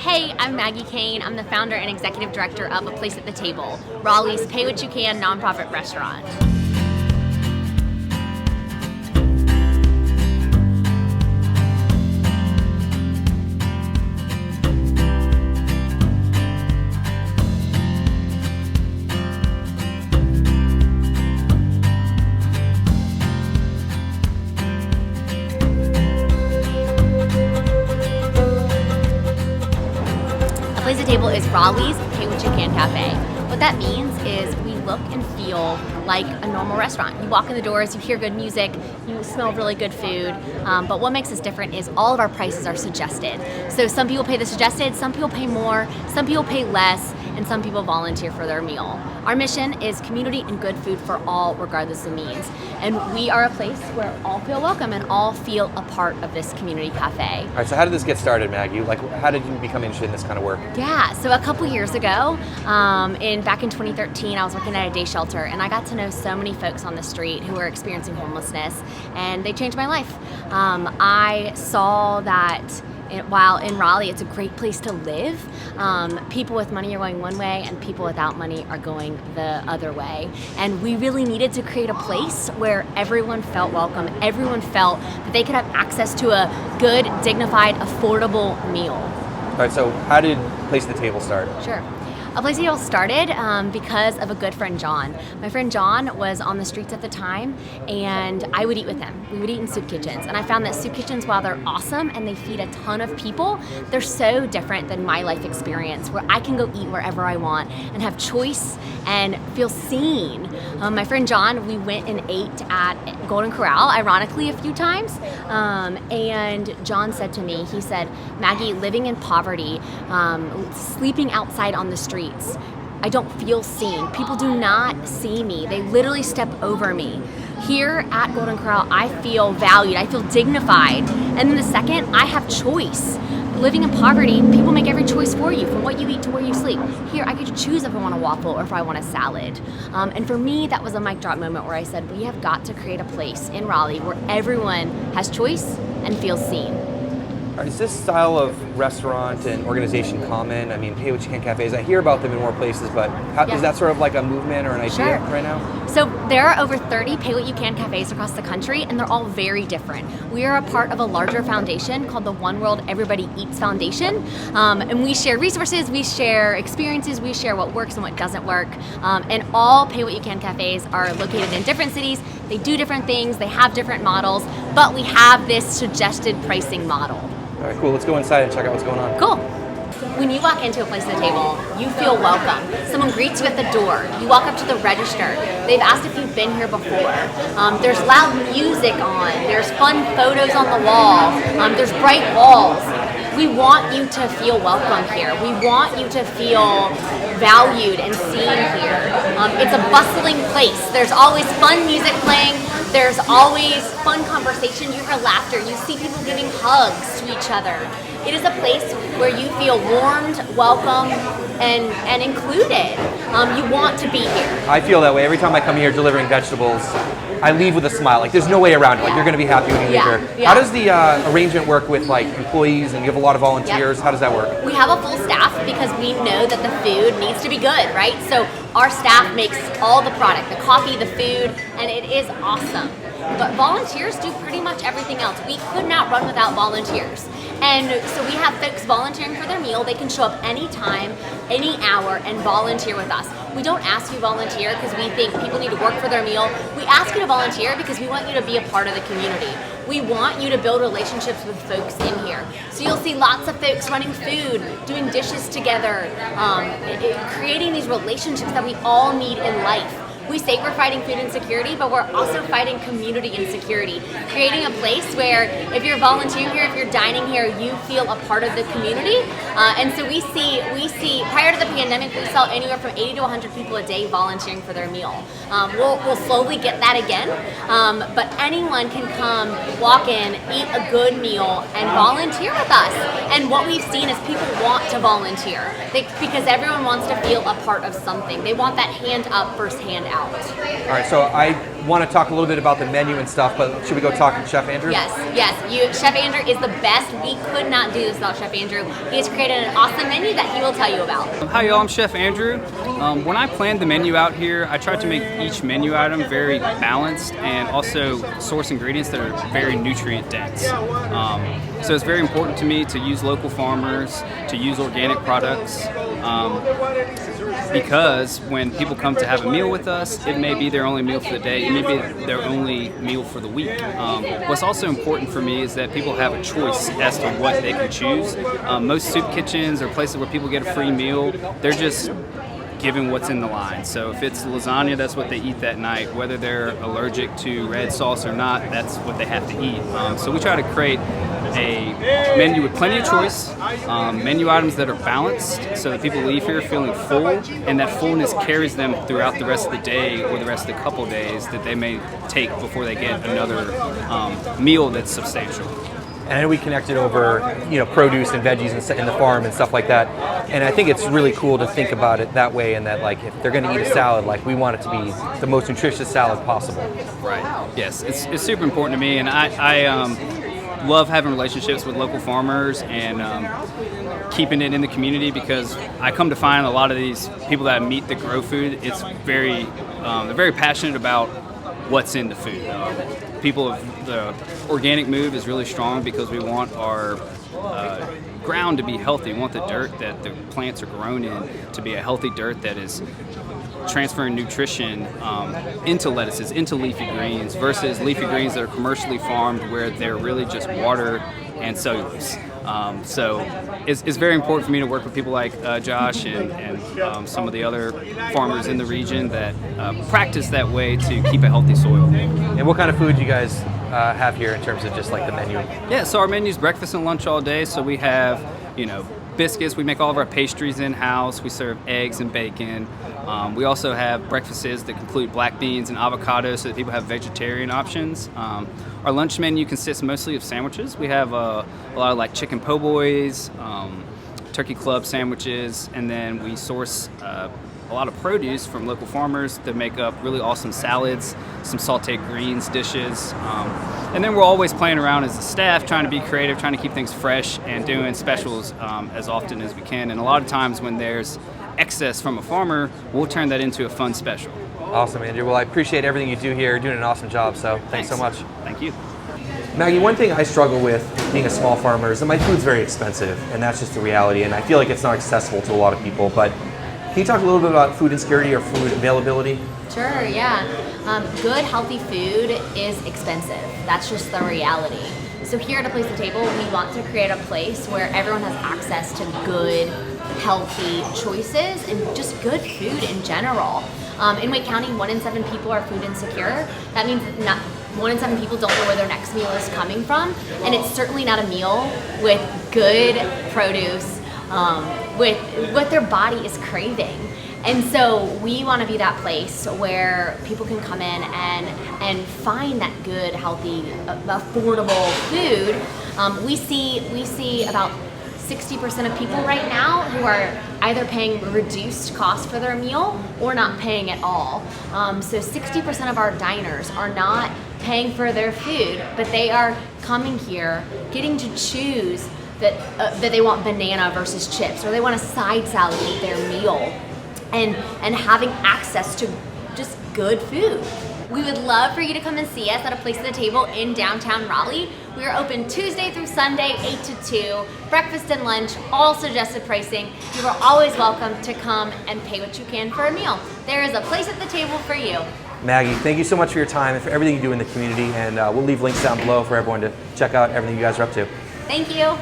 Hey, I'm Maggie Kane. I'm the founder and executive director of A Place at the Table, Raleigh's Pay What You Can nonprofit restaurant. A Place at the Table is Raleigh's Pay What You Can cafe. What that means is we look and feel like a normal restaurant. You walk in the doors, you hear good music, you smell really good food, but what makes us different is all of our prices are suggested. So some people pay the suggested, some people pay more, some people pay less, and some people volunteer for their meal. Our mission is community and good food for all, regardless of means. And we are a place where all feel welcome and all feel a part of this community cafe. All right, so how did this get started, Maggie? Like, how did you become interested in this kind of work? Yeah, so a couple years ago, back in 2013, I was working at a day shelter, and I got to know so many folks on the street who were experiencing homelessness, and they changed my life. I saw that while in Raleigh, it's a great place to live. People with money are going one way and people without money are going the other way. And we really needed to create a place where everyone felt welcome, everyone felt that they could have access to a good, dignified, affordable meal. All right, so how did Place at the Table start? Sure. A Place at the Table started because of a good friend, John. My friend John was on the streets at the time, and I would eat with him. We would eat in soup kitchens, and I found that soup kitchens, while they're awesome and they feed a ton of people, they're so different than my life experience, where I can go eat wherever I want and have choice and feel seen. My friend John, we went and ate at Golden Corral, ironically, a few times, and John said to me, he said, Maggie, living in poverty, sleeping outside on the streets, I don't feel seen. People do not see me. They literally step over me. Here at Golden Corral, I feel valued. I feel dignified. And then the second, I have choice. Living in poverty, people make every choice for you, from what you eat to where you sleep. Here, I get to choose if I want a waffle or if I want a salad. And for me, that was a mic drop moment where I said, we have got to create a place in Raleigh where everyone has choice and feels seen. Is this style of restaurant and organization common? I mean, Pay What You Can cafes, I hear about them in more places, but is that sort of like a movement or an idea right now? So there are over 30 Pay What You Can cafes across the country, and they're all very different. We are a part of a larger foundation called the One World Everybody Eats Foundation, and we share resources, we share experiences, we share what works and what doesn't work, and all Pay What You Can cafes are located in different cities. They do different things, they have different models, but we have this suggested pricing model. All right, cool. Let's go inside and check out what's going on. Cool. When you walk into A Place at the Table, you feel welcome. Someone greets you at the door. You walk up to the register. They've asked if you've been here before. There's loud music on. There's fun photos on the wall. There's bright walls. We want you to feel welcome here. We want you to feel valued and seen here. It's a bustling place. There's always fun music playing. There's always fun conversation. You hear laughter. You see people giving hugs to each other. It is a place where you feel warmed, welcome, and included. You want to be here. I feel that way. Every time I come here delivering vegetables, I leave with a smile. Like, there's no way around it. Like, you're going to be happy when you leave here. Yeah. How does the arrangement work with, like, employees, and you have a lot of volunteers? How does that work? We have a full staff because we know that the food needs to be good, right? So our staff makes all the product, the coffee, the food, and it is awesome. But volunteers do pretty much everything else. We could not run without volunteers. And so we have folks volunteering for their meal. They can show up anytime, any hour, and volunteer with us. We don't ask you to volunteer because we think people need to work for their meal. We ask you to volunteer because we want you to be a part of the community. We want you to build relationships with folks in here. So you'll see lots of folks running food, doing dishes together, creating these relationships that we all need in life. We say we're fighting food insecurity, but we're also fighting community insecurity. Creating a place where if you're volunteering here, if you're dining here, you feel a part of the community. And so we see, prior to the pandemic, we saw anywhere from 80 to 100 people a day volunteering for their meal. We'll slowly get that again, but anyone can come, walk in, eat a good meal, and volunteer with us. And what we've seen is people want to volunteer because everyone wants to feel a part of something. They want that hand up, first hand out. All right, so I want to talk a little bit about the menu and stuff, but should we go talk to Chef Andrew? Yes. Chef Andrew is the best. We could not do this without Chef Andrew. He has created an awesome menu that he will tell you about. Hi y'all, I'm Chef Andrew. When I planned the menu out here, I tried to make each menu item very balanced and also source ingredients that are very nutrient dense. So it's very important to me to use local farmers, to use organic products, because when people come to have a meal with us, it may be their only meal for the day, it may be their only meal for the week. What's also important for me is that people have a choice as to what they can choose. Most soup kitchens or places where people get a free meal, they're just given what's in the line. So if it's lasagna, that's what they eat that night. Whether they're allergic to red sauce or not, that's what they have to eat. So we try to create a menu with plenty of choice, menu items that are balanced so that people leave here feeling full, and that fullness carries them throughout the rest of the day or the rest of the couple days that they may take before they get another meal that's substantial. And I know we connected over, produce and veggies in the farm and stuff like that. And I think it's really cool to think about it that way, and that like if they're going to eat a salad, like we want it to be the most nutritious salad possible. Right. Yes, it's super important to me, and I love having relationships with local farmers and keeping it in the community, because I come to find a lot of these people that meet that grow food, it's very they're very passionate about what's in the food. People of the organic move is really strong because we want our ground to be healthy. We want the dirt that the plants are grown in to be a healthy dirt that is transferring nutrition into lettuces, into leafy greens, versus leafy greens that are commercially farmed where they're really just water and cellulose. So it's very important for me to work with people like Josh and some of the other farmers in the region that practice that way to keep a healthy soil. And what kind of food do you guys have here in terms of just like the menu? Yeah, so our menu's breakfast and lunch all day. So we have, biscuits. We make all of our pastries in-house. We serve eggs and bacon. We also have breakfasts that include black beans and avocados so that people have vegetarian options. Our lunch menu consists mostly of sandwiches. We have a lot of like chicken po' boys, turkey club sandwiches, and then we source a lot of produce from local farmers to make up really awesome salads, some sauteed greens dishes. And then we're always playing around as a staff, trying to be creative, trying to keep things fresh and doing specials as often as we can. And a lot of times when there's excess from a farmer, we'll turn that into a fun special. Awesome, Andrew. Well, I appreciate everything you do here. You're doing an awesome job, so thanks so much. Thank you. Maggie, one thing I struggle with being a small farmer is that my food's very expensive, and that's just the reality, and I feel like it's not accessible to a lot of people, but can you talk a little bit about food insecurity or food availability? Sure, yeah. Good, healthy food is expensive. That's just the reality. So here at A Place at the Table, we want to create a place where everyone has access to good, healthy choices and just good food in general. In Wake County, 1 in 7 people are food insecure. That means 1 in 7 people don't know where their next meal is coming from, and it's certainly not a meal with good produce, with what their body is craving. And so we want to be that place where people can come in and find that good, healthy, affordable food. We see about 60% of people right now who are either paying reduced cost for their meal or not paying at all. So 60% of our diners are not paying for their food, but they are coming here, getting to choose that they want banana versus chips, or they want a side salad with their meal, and having access to just good food. We would love for you to come and see us at A Place at the Table in downtown Raleigh. We are open Tuesday through Sunday, 8 to 2, breakfast and lunch, all suggested pricing. You are always welcome to come and pay what you can for a meal. There is a place at the table for you. Maggie, thank you so much for your time and for everything you do in the community, and we'll leave links down below for everyone to check out everything you guys are up to. Thank you.